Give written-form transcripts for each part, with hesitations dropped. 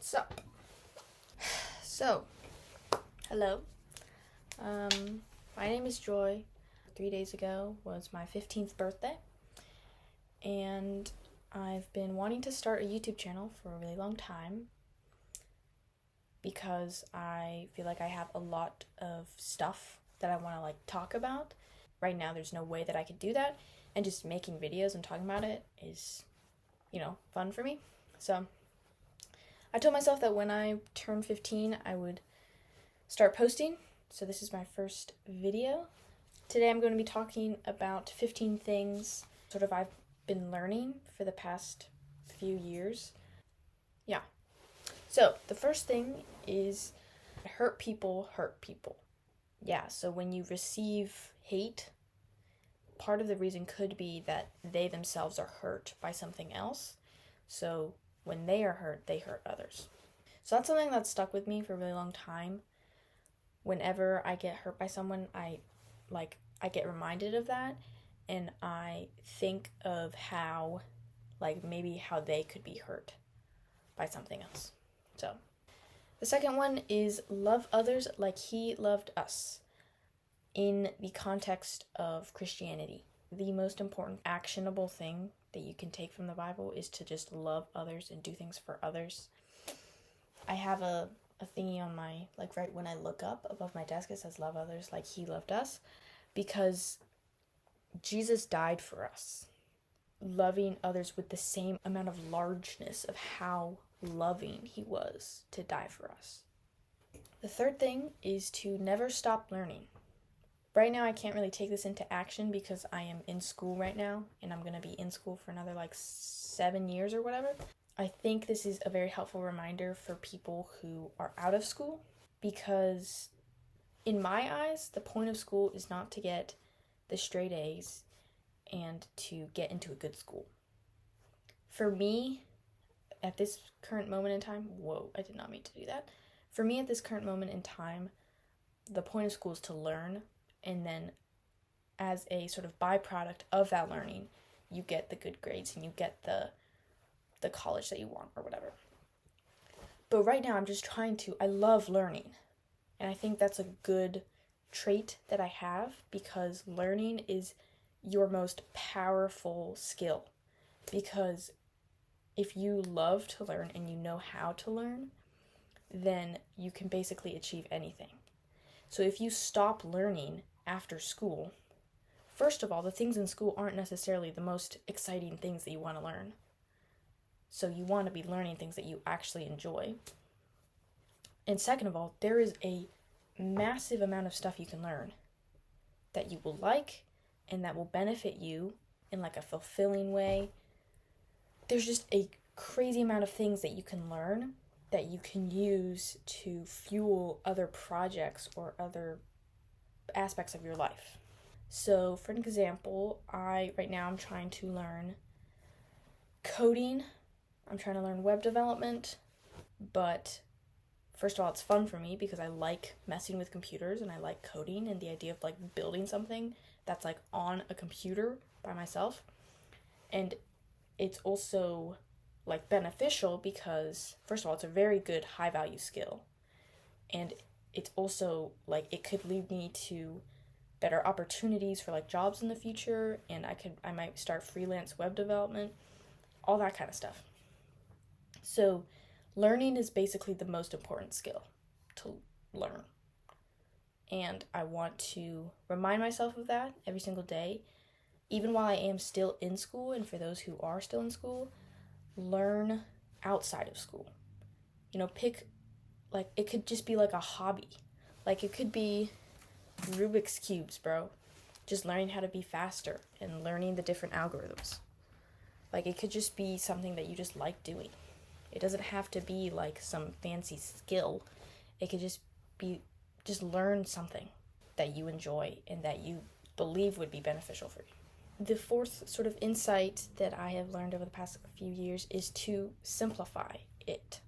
What's up? So, hello. My name is Joy. 3 days ago was my 15th birthday, and I've been wanting to start a YouTube channel for a really long time because I feel like I have a lot of stuff that I want to talk about. Right now there's no way that I could do that, and just making videos and talking about it is, fun for me. So I told myself that when I turned 15, I would start posting. So this is my first video. Today I'm going to be talking about 15 things I've been learning for the past few years. Yeah. So the first thing is hurt people hurt people. Yeah, so when you receive hate, part of the reason could be that they themselves are hurt by something else. So when they are hurt, they hurt others. So that's something that's stuck with me for a really long time. Whenever I get hurt by someone, I get reminded of that, and I think of how they could be hurt by something else. So the second one is love others like he loved us. In the context of Christianity, the most important actionable thing that you can take from the Bible is to just love others and do things for others. I have a thingy on my, right when I look up above my desk, it says love others like he loved us, because Jesus died for us. Loving others with the same amount of largeness of how loving he was to die for us. The third thing is to never stop learning. Right now I can't really take this into action because I am in school right now, and I'm going to be in school for another 7 years or whatever. I think this is a very helpful reminder for people who are out of school, because in my eyes, the point of school is not to get the straight A's and to get into a good school. For me, at this current moment in time, I did not mean to do that. For me, at this current moment in time, the point of school is to learn, and then as a sort of byproduct of that learning, you get the good grades and you get the college that you want or whatever. But right now I love learning. And I think that's a good trait that I have, because learning is your most powerful skill. Because if you love to learn and you know how to learn, then you can basically achieve anything. So if you stop learning after school, first of all, the things in school aren't necessarily the most exciting things that you want to learn. So you want to be learning things that you actually enjoy. And second of all, there is a massive amount of stuff you can learn that you will like and that will benefit you in a fulfilling way. There's just a crazy amount of things that you can learn that you can use to fuel other projects or other aspects of your life. So for an example, right now I'm trying to learn coding. I'm trying to learn web development, but first of all, it's fun for me because I like messing with computers and I like coding and the idea of building something that's on a computer by myself. And it's also beneficial because, first of all, it's a very good high value skill, and it's also it could lead me to better opportunities for jobs in the future, and I might start freelance web development, all that kind of stuff. So learning is basically the most important skill to learn, and I want to remind myself of that every single day, even while I am still in school. And for those who are still in school, learn outside of school. Pick, it could just be a hobby. It could be Rubik's Cubes, bro. Just learning how to be faster and learning the different algorithms. It could just be something that you just like doing. It doesn't have to be some fancy skill. It could just be, learn something that you enjoy and that you believe would be beneficial for you. The fourth sort of insight that I have learned over the past few years is to simplify it.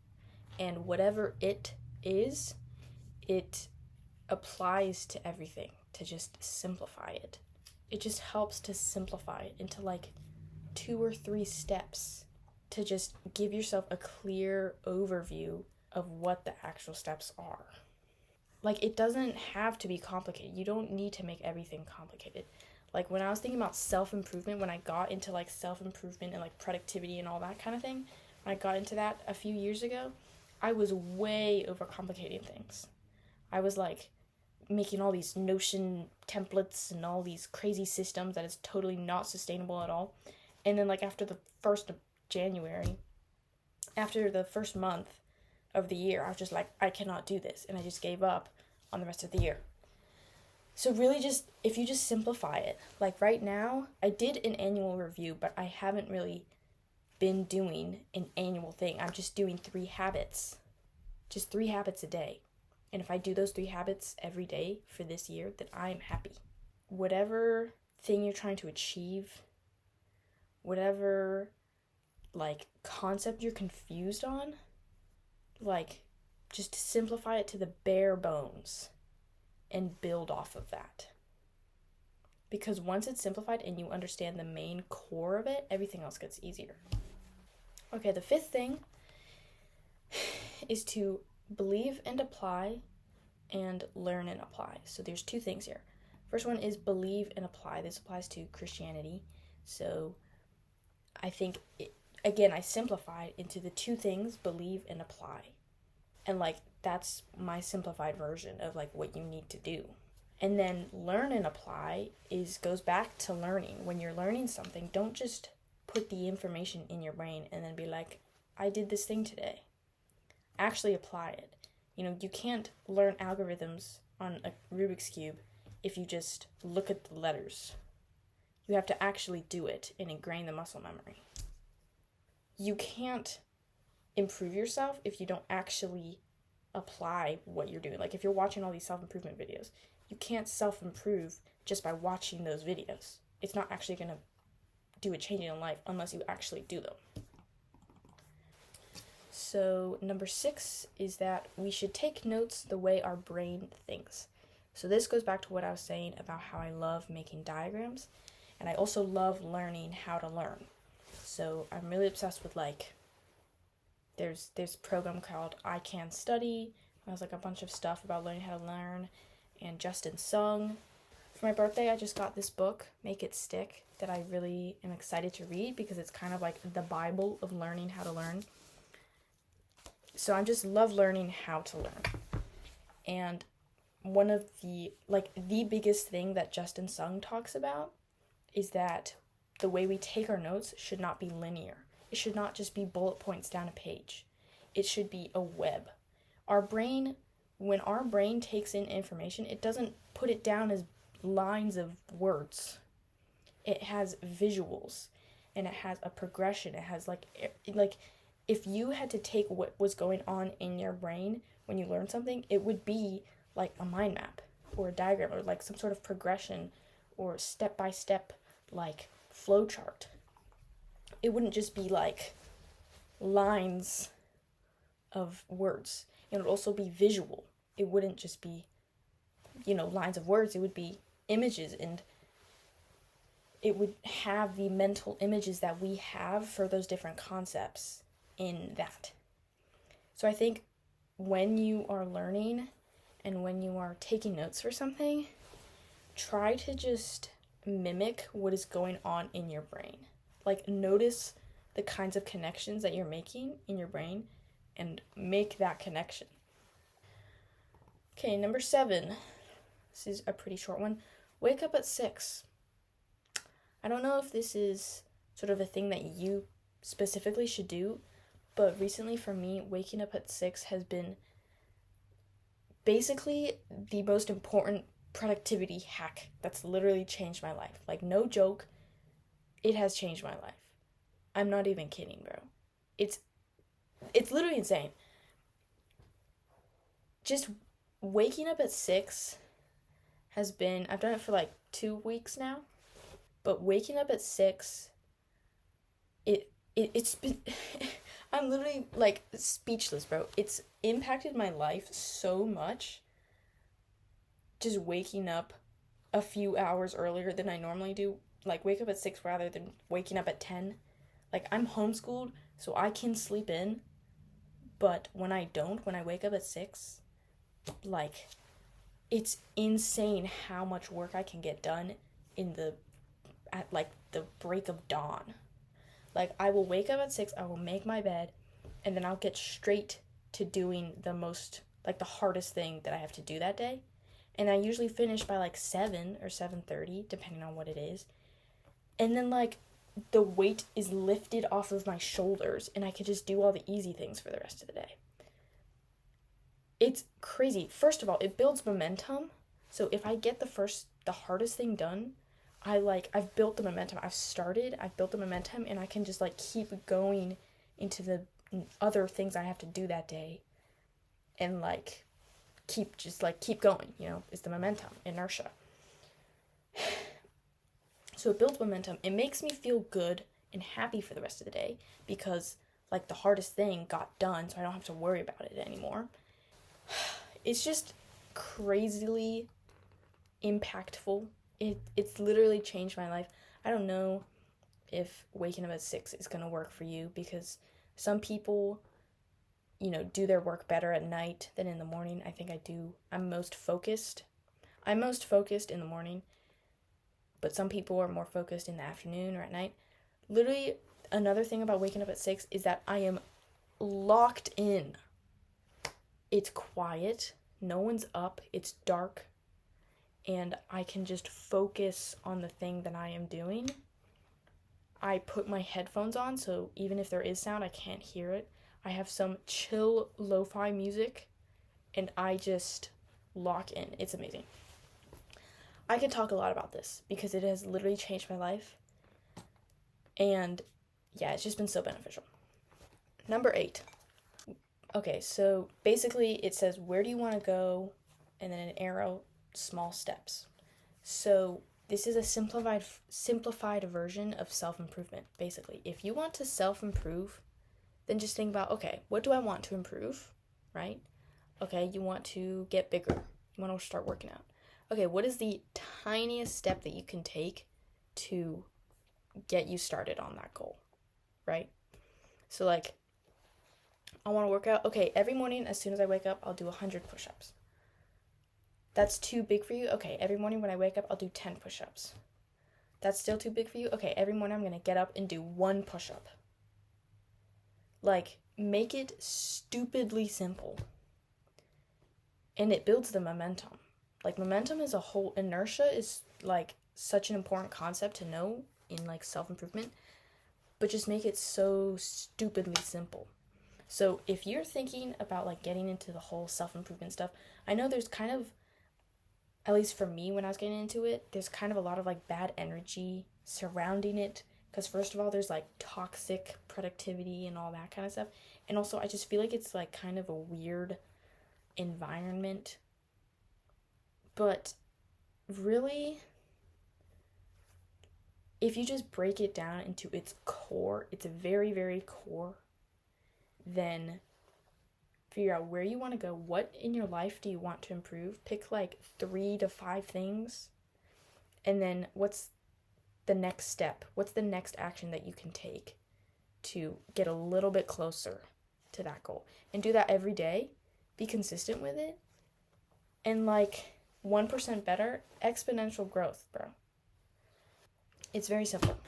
And whatever it is, it applies to everything, to just simplify it. It just helps to simplify it into 2 or 3 steps to just give yourself a clear overview of what the actual steps are. Like, it doesn't have to be complicated. You don't need to make everything complicated. Like, when I was thinking about self-improvement, when I got into, like, self-improvement and, like, productivity and all that kind of thing, when I got into that a few years ago, I was way overcomplicating things. I was, like, making all these Notion templates and all these crazy systems that is totally not sustainable at all. And then, like, after the 1st of January, after the first month of the year, I was just like, I cannot do this. And I just gave up on the rest of the year. So really just, if you just simplify it, like right now, I did an annual review, but I haven't really been doing an annual thing. I'm just doing 3 habits, just 3 habits a day. And if I do those 3 habits every day for this year, then I'm happy. Whatever thing you're trying to achieve, whatever like concept you're confused on, like just simplify it to the bare bones and build off of that. Because once it's simplified and you understand the main core of it, everything else gets easier. Okay, the 5th thing is to believe and apply and learn and apply. So there's 2 things here. First one is believe and apply. This applies to Christianity. So I think, again, I simplified into the 2 things, believe and apply. And, like, that's my simplified version of, like, what you need to do. And then learn and apply goes back to learning. When you're learning something, don't just put the information in your brain and then be like, I did this thing today. Actually apply it. You know, you can't learn algorithms on a Rubik's Cube if you just look at the letters. You have to actually do it and ingrain the muscle memory. You can't improve yourself if you don't actually apply what you're doing. Like, if you're watching all these self-improvement videos, you can't self-improve just by watching those videos. It's not actually going to do a change in your life unless you actually do them. So number 6 is that we should take notes the way our brain thinks. So this goes back to what I was saying about how I love making diagrams, and I also love learning how to learn. So I'm really obsessed with, like, there's a program called I Can Study. It has, like, a bunch of stuff about learning how to learn. And Justin Sung. For my birthday, I just got this book, Make It Stick, that I really am excited to read because it's kind of like the Bible of learning how to learn. So I just love learning how to learn. And one of the biggest thing that Justin Sung talks about is that the way we take our notes should not be linear. It should not just be bullet points down a page. It should be a web. When our brain takes in information, it doesn't put it down as lines of words. It has visuals, and it has a progression. It has, like if you had to take what was going on in your brain when you learn something, it would be like a mind map or a diagram or like some sort of progression or step-by-step, like, flow chart. It wouldn't just be like lines of words. It would also be visual. It wouldn't just be, lines of words. It would be images, and it would have the mental images that we have for those different concepts in that. So I think when you are learning and when you are taking notes for something, try to just mimic what is going on in your brain. Like, notice the kinds of connections that you're making in your brain and make that connection. Okay, number 7. This is a pretty short one. Wake up at 6. I don't know if this is sort of a thing that you specifically should do, but recently for me, waking up at 6 has been basically the most important productivity hack that's literally changed my life. Like, no joke, it has changed my life. I'm not even kidding, bro. It's literally insane. Just waking up at 6 has been, I've done it for like 2 weeks now, but waking up at 6, it's been, I'm literally like speechless, bro. It's impacted my life so much, just waking up a few hours earlier than I normally do. Like, wake up at 6 rather than waking up at 10. Like, I'm homeschooled, So I can sleep in, but when I don't, when I wake up at 6, like, it's insane how much work I can get done at like the break of dawn. Like, I will wake up at 6, I will make my bed, and then I'll get straight to doing the hardest thing that I have to do that day. And I usually finish by like 7 or 7:30, depending on what it is. And then, like, the weight is lifted off of my shoulders, and I can just do all the easy things for the rest of the day. It's crazy. First of all, it builds momentum. So if I get the hardest thing done, I've built the momentum. I've built the momentum, and I can just, like, keep going into the other things I have to do that day, and, like, keep going, is the momentum, inertia. So it builds momentum. It makes me feel good and happy for the rest of the day because, like, the hardest thing got done, so I don't have to worry about it anymore. It's just crazily impactful. It's literally changed my life. I don't know if waking up at 6 is going to work for you, because some people, do their work better at night than in the morning. I think I do. I'm most focused in the morning, but some people are more focused in the afternoon or at night. Literally, another thing about waking up at 6 is that I am locked in. It's quiet, no one's up, it's dark, and I can just focus on the thing that I am doing. I put my headphones on, so even if there is sound, I can't hear it. I have some chill lo-fi music, and I just lock in. It's amazing. I could talk a lot about this because it has literally changed my life. And yeah, it's just been so beneficial. Number 8. Okay, so basically it says, where do you want to go? And then an arrow, small steps. So this is a simplified version of self-improvement, basically. If you want to self-improve, then just think about, okay, what do I want to improve, right? Okay, you want to get bigger. You want to start working out. Okay, what is the tiniest step that you can take to get you started on that goal, right? So, like, I want to work out. Okay, every morning as soon as I wake up, I'll do 100 push-ups. That's too big for you? Okay, every morning when I wake up, I'll do 10 push-ups. That's still too big for you? Okay, every morning I'm going to get up and do 1 push-up. Like, make it stupidly simple. And it builds the momentum. Like, momentum is a whole, inertia is, like, such an important concept to know in, like, self-improvement, but just make it so stupidly simple. So if you're thinking about, like, getting into the whole self-improvement stuff, I know there's kind of, at least for me when I was getting into it, there's kind of a lot of, like, bad energy surrounding it, because first of all, there's, like, toxic productivity and all that kind of stuff, and also I just feel like it's, like, kind of a weird environment. But really, if you just break it down into its core, its very, very core, then figure out where you want to go. What in your life do you want to improve? Pick like 3 to 5 things. And then what's the next step? What's the next action that you can take to get a little bit closer to that goal? And do that every day. Be consistent with it. And like 1% better, exponential growth, bro. It's very simple.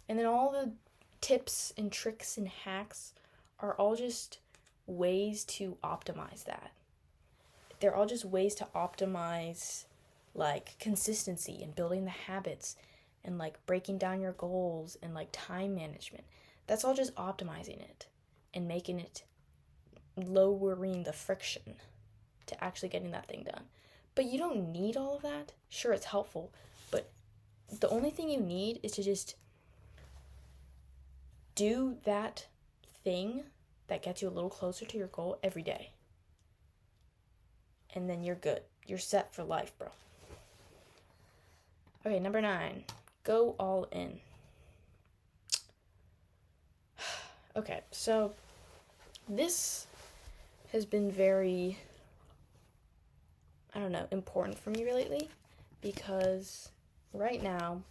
And then all the tips and tricks and hacks are all just ways to optimize that. They're all just ways to optimize, like, consistency and building the habits and, like, breaking down your goals and, like, time management. That's all just optimizing it and making it, lowering the friction to actually getting that thing done. But you don't need all of that. Sure, it's helpful, but the only thing you need is to just do that thing that gets you a little closer to your goal every day. And then you're good. You're set for life, bro. Okay, number 9. Go all in. Okay, so this has been very, important for me lately, because right now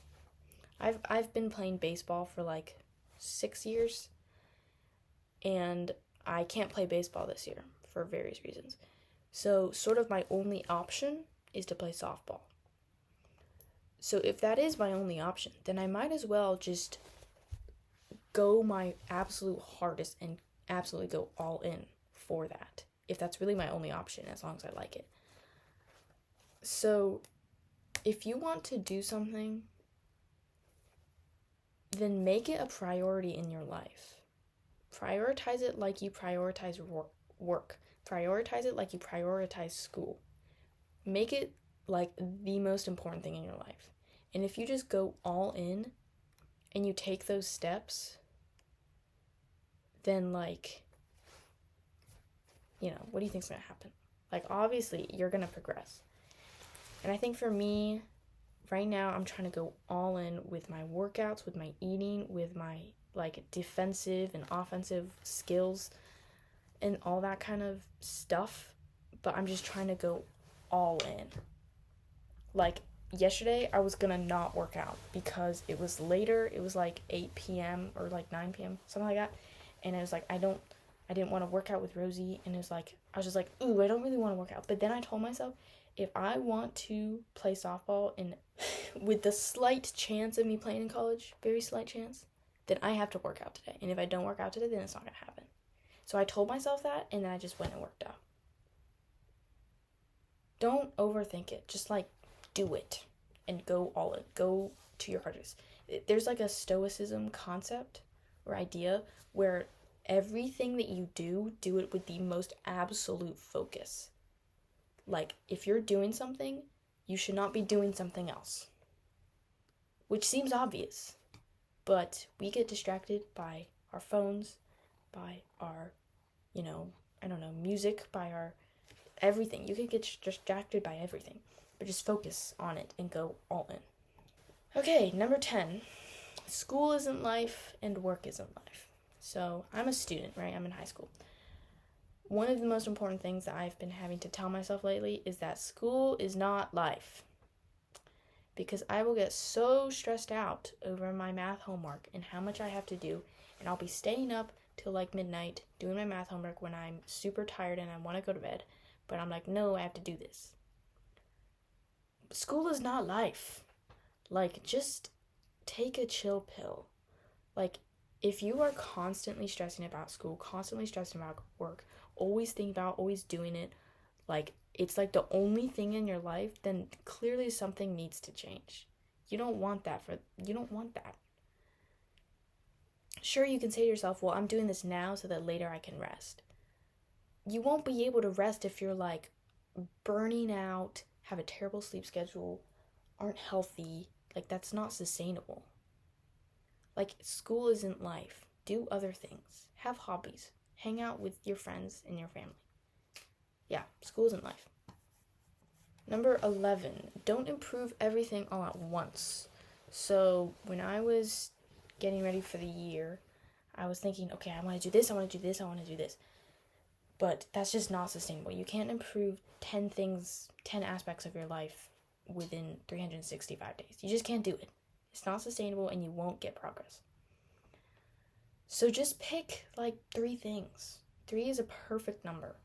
I've been playing baseball for like 6 years, and I can't play baseball this year for various reasons. So sort of my only option is to play softball. So if that is my only option, then I might as well just go my absolute hardest and absolutely go all in for that, if that's really my only option, as long as I like it. So if you want to do something, then make it a priority in your life. Prioritize it like you prioritize work. Prioritize it like you prioritize school. Make it like the most important thing in your life. And if you just go all in and you take those steps, then like, what do you think's gonna happen? Like, obviously you're gonna progress. And I think for me, right now, I'm trying to go all in with my workouts, with my eating, with my like defensive and offensive skills and all that kind of stuff. But I'm just trying to go all in. Like yesterday, I was gonna not work out because it was later. It was like 8 p.m. or like 9 p.m., something like that. And I was like, I didn't want to work out with Rosie. And it was like, I was just like, ooh, I don't really want to work out. But then I told myself, if I want to play softball and with the slight chance of me playing in college, very slight chance, then I have to work out today. And if I don't work out today, then it's not going to happen. So I told myself that, and then I just went and worked out. Don't overthink it. Just like do it and go all in. Go to your hardest. There's like a stoicism concept or idea where everything that you do it with the most absolute focus. Like, if you're doing something, you should not be doing something else. Which seems obvious, but we get distracted by our phones, by our, music, by our everything. You can get distracted by everything, but just focus on it and go all in. Okay, number 10. School isn't life and work isn't life. So, I'm a student, right? I'm in high school. One of the most important things that I've been having to tell myself lately is that school is not life. Because I will get so stressed out over my math homework and how much I have to do, and I'll be staying up till like midnight doing my math homework when I'm super tired and I want to go to bed, but I'm like, no, I have to do this. School is not life. Like, just take a chill pill. Like, if you are constantly stressing about school, constantly stressing about work, always thinking about, always doing it, like, it's like the only thing in your life, then clearly something needs to change. You don't want that. Sure, you can say to yourself, well, I'm doing this now so that later I can rest. You won't be able to rest if you're like burning out, have a terrible sleep schedule, aren't healthy. Like, that's not sustainable. Like, school isn't life. Do other things. Have hobbies. Hang out with your friends and your family. Yeah, school isn't life. Number 11, don't improve everything all at once. So when I was getting ready for the year, I was thinking, okay, I want to do this, I want to do this, I want to do this. But that's just not sustainable. You can't improve 10 aspects of your life within 365 days. You just can't do it. It's not sustainable and you won't get progress. So just pick like 3 things. 3 is a perfect number.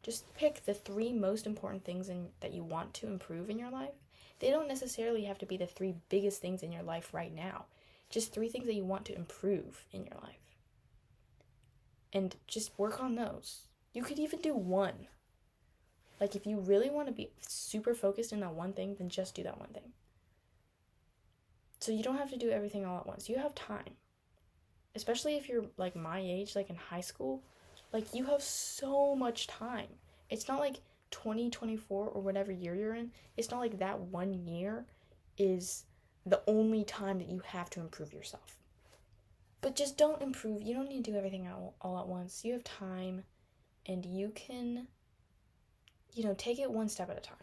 Just pick the 3 most important things that you want to improve in your life. They don't necessarily have to be the 3 biggest things in your life right now. Just 3 things that you want to improve in your life. And just work on those. You could even do 1. Like, if you really want to be super focused in that one thing, then just do that one thing. So you don't have to do everything all at once. You have time. Especially if you're like my age, like in high school, like you have so much time. It's not like 2024 or whatever year you're in. It's not like that 1 year is the only time that you have to improve yourself. But just don't improve. You don't need to do everything all at once. You have time and you can, take it one step at a time.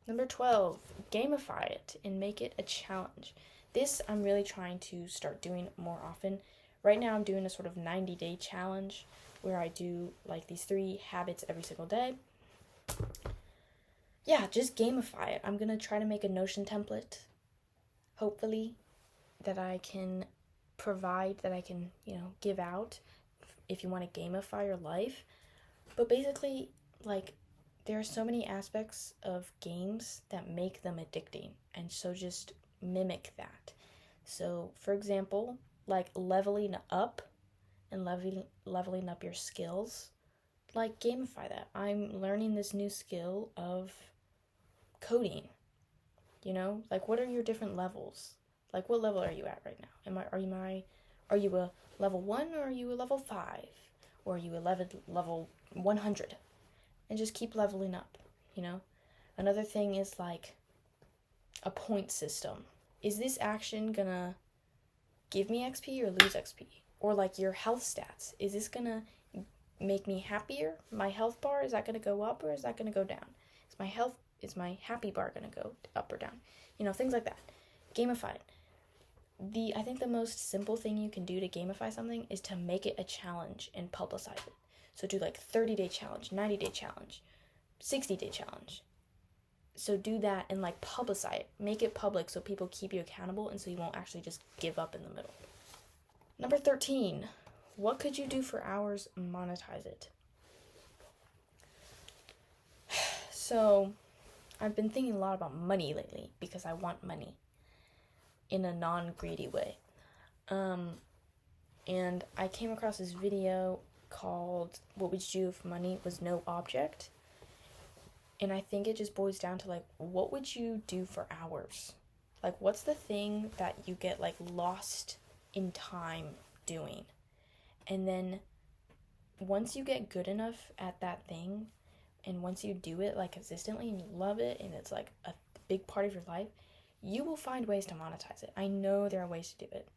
Number 12, gamify it and make it a challenge. This I'm really trying to start doing more often. Right now I'm doing a sort of 90-day challenge where I do like these 3 habits every single day. Yeah, just gamify it. I'm going to try to make a Notion template, hopefully, that I can provide, that I can, give out. if you want to gamify your life. But basically, like, there are so many aspects of games that make them addicting, and so just mimic that. So, for example, like leveling up and leveling up your skills, like gamify that. I'm learning this new skill of coding. Like, what are your different levels? Like, what level are you at right now? Are you a level 1, or are you a level 5? Or are you a level 100? And just keep leveling up, Another thing is like a point system. Is this action gonna give me XP or lose XP? Or like your health stats. Is this gonna make me happier? My health bar, is that gonna go up or is that gonna go down? Is my happy bar gonna go up or down? Things like that. Gamify it. I think the most simple thing you can do to gamify something is to make it a challenge and publicize it. So do like 30-day challenge, 90-day challenge, 60-day challenge. So do that and like publicize it. Make it public so people keep you accountable and so you won't actually just give up in the middle. Number 13, what could you do for hours? Monetize it. So I've been thinking a lot about money lately because I want money in a non-greedy way. And I came across this video called "What Would You Do If Money Was No Object?" And I think it just boils down to like, what would you do for hours? Like, what's the thing that you get like lost in time doing? And then once you get good enough at that thing, and once you do it like consistently and you love it and it's like a big part of your life, you will find ways to monetize it. I know there are ways to do it.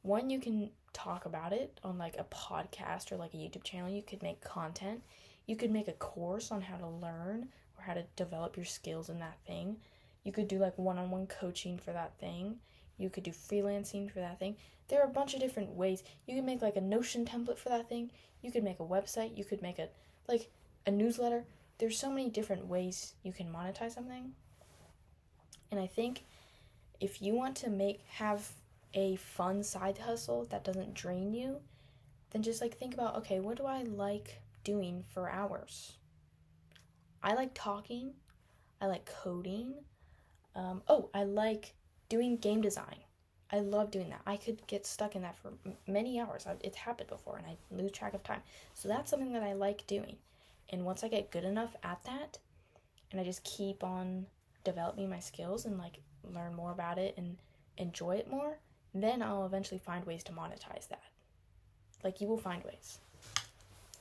One, you can talk about it on like a podcast or like a YouTube channel. You could make content. You could make a course on how to learn or how to develop your skills in that thing. You could do like one-on-one coaching for that thing. You could do freelancing for that thing. There are a bunch of different ways. You can make like a Notion template for that thing. You could make a website. You could make a newsletter. There's so many different ways you can monetize something. And I think if you want to have a fun side hustle that doesn't drain you, then just like think about, okay, what do I like doing for hours? I like talking. I like coding. I like doing game design. I love doing that. I could get stuck in that for many hours. It's happened before and I lose track of time. So that's something that I like doing. And once I get good enough at that and I just keep on developing my skills and like learn more about it and enjoy it more, then I'll eventually find ways to monetize that. Like, you will find ways.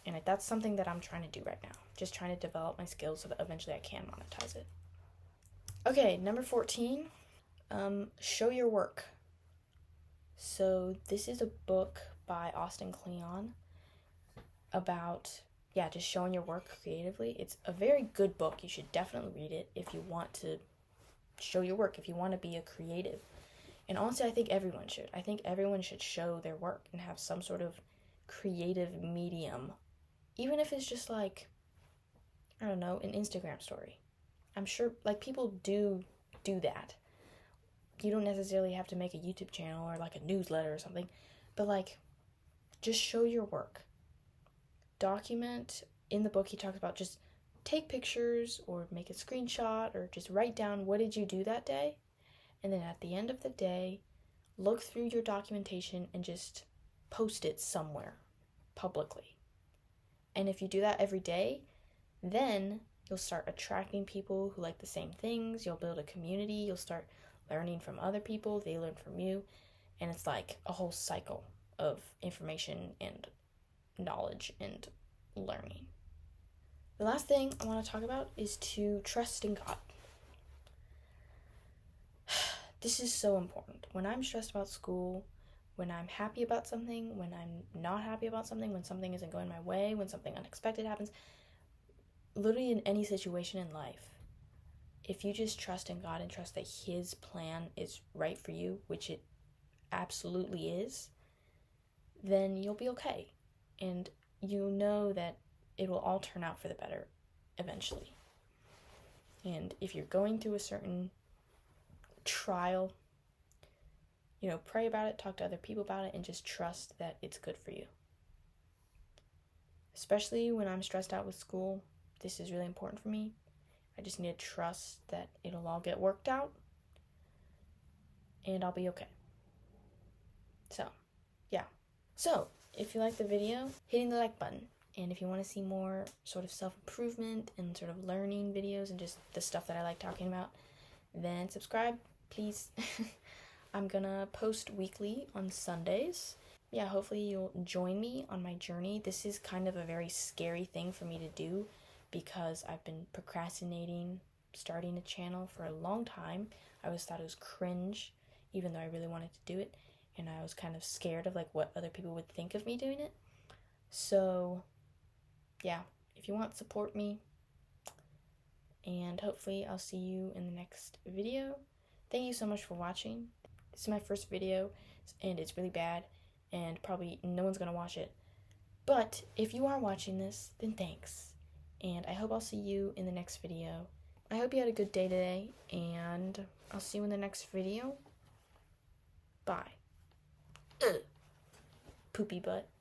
And that's something that I'm trying to do right now. Just trying to develop my skills so that eventually I can monetize it. Okay, number 14, show your work. So this is a book by Austin Kleon about, just showing your work creatively. It's a very good book. You should definitely read it if you want to show your work, if you want to be a creative. And honestly, I think everyone should. I think everyone should show their work and have some sort of creative medium. Even if it's just like, I don't know, an Instagram story. I'm sure like people do that. You don't necessarily have to make a YouTube channel or like a newsletter or something, but like just show your work. Document. In the book he talks about just take pictures or make a screenshot or just write down what did you do that day, and then at the end of the day look through your documentation and just post it somewhere publicly. And if you do that every day, then you'll start attracting people who like the same things. You'll build a community. You'll start learning from other people. They learn from you. And it's like a whole cycle of information and knowledge and learning. The last thing I want to talk about is to trust in God. This is so important. When I'm stressed about school, when I'm happy about something, when I'm not happy about something, when something isn't going my way, when something unexpected happens, literally in any situation in life, if you just trust in God and trust that His plan is right for you, which it absolutely is, then you'll be okay. And you know that it will all turn out for the better eventually. And if you're going through a certain trial, pray about it, talk to other people about it, and just trust that it's good for you. especially when I'm stressed out with school. This is really important for me. I just need to trust that it'll all get worked out and I'll be okay. So, yeah. So, if you like the video, hitting the like button. And if you want to see more sort of self-improvement and sort of learning videos and just the stuff that I like talking about, then subscribe, please. I'm gonna post weekly on Sundays. Yeah, hopefully you'll join me on my journey. This is kind of a very scary thing for me to do because I've been procrastinating starting a channel for a long time. I always thought it was cringe, even though I really wanted to do it. And I was kind of scared of like what other people would think of me doing it. So, yeah, if you want, support me. And hopefully I'll see you in the next video. Thank you so much for watching. This is my first video, and it's really bad, and probably no one's gonna watch it. But if you are watching this, then thanks. And I hope I'll see you in the next video. I hope you had a good day today, and I'll see you in the next video. Bye. Poopy butt.